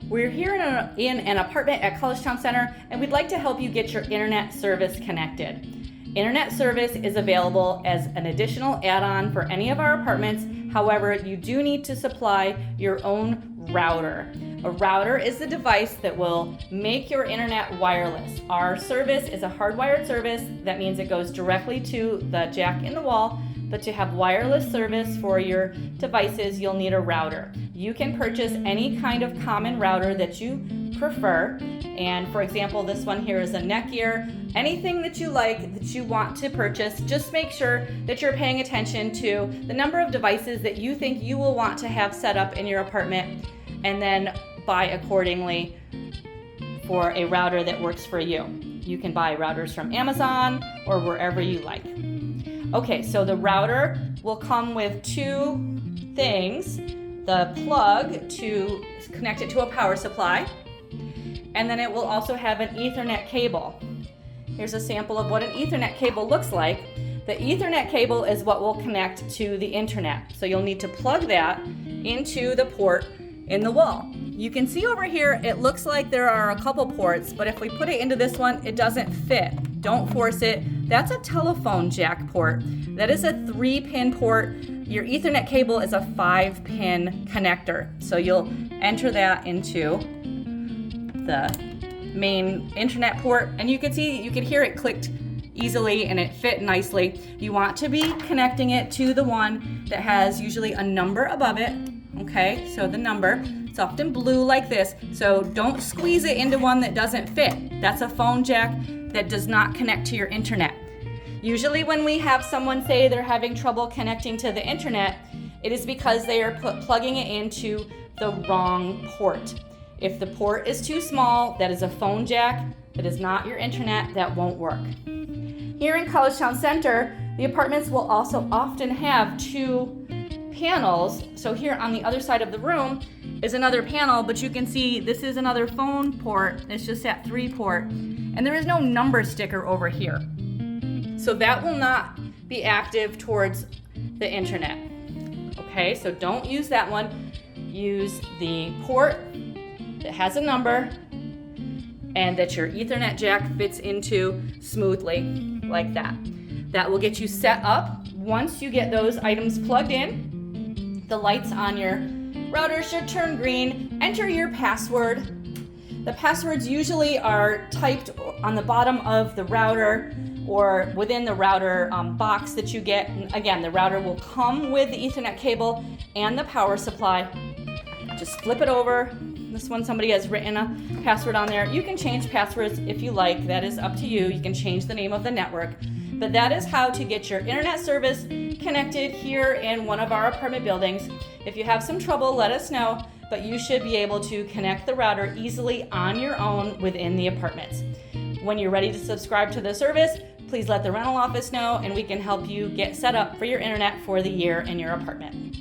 We're here in an apartment at College Town Center, and we'd like to help you get your internet service connected. Internet service is available as an additional add-on for any of our apartments. However, you do need to supply your own router. A router is the device that will make your internet wireless. Our service is a hardwired service. That means it goes directly to the jack in the wall. But to have wireless service for your devices, you'll need a router. You can purchase any kind of common router that you prefer. And for example, this one here is a Netgear. Anything that you like, that you want to purchase, just make sure that you're paying attention to the number of devices that you think you will want to have set up in your apartment, and then buy accordingly for a router that works for you. You can buy routers from Amazon or wherever you like. Okay, so the router will come with two things: the plug to connect it to a power supply, and then it will also have an Ethernet cable. Here's a sample of what an Ethernet cable looks like. The Ethernet cable is what will connect to the internet. So you'll need to plug that into the port in the wall. You can see over here, it looks like there are a couple ports, but if we put it into this one, it doesn't fit. Don't force it. That's a telephone jack port. That is a 3-pin port. Your Ethernet cable is a 5-pin connector. So you'll enter that into the main internet port, and you can hear it clicked easily and it fit nicely. You want to be connecting it to the one that has usually a number above it. Okay, so the number, it's often blue like this, so don't squeeze it into one that doesn't fit. That's a phone jack that does not connect to your internet. Usually when we have someone say they're having trouble connecting to the internet, it is because they are plugging it into the wrong port. If the port is too small, that is a phone jack, that is not your internet, that won't work. Here in College Town Center, the apartments will also often have two panels. So here on the other side of the room is another panel, but you can see this is another phone port. It's just that 3-port, and there is no number sticker over here. So that will not be active towards the internet. Okay, so don't use that one. Use the port that has a number and that your Ethernet jack fits into smoothly like that. That will get you set up. Once you get those items plugged in, the lights on your router should turn green. Enter your password. The passwords usually are typed on the bottom of the router or within the router box that you get. And again, the router will come with the Ethernet cable and the power supply. Just flip it over. This one, somebody has written a password on there. You can change passwords if you like. That is up to you. You can change the name of the network. But that is how to get your internet service connected here in one of our apartment buildings. If you have some trouble, let us know, but you should be able to connect the router easily on your own within the apartments. When you're ready to subscribe to the service, please let the rental office know, and we can help you get set up for your internet for the year in your apartment.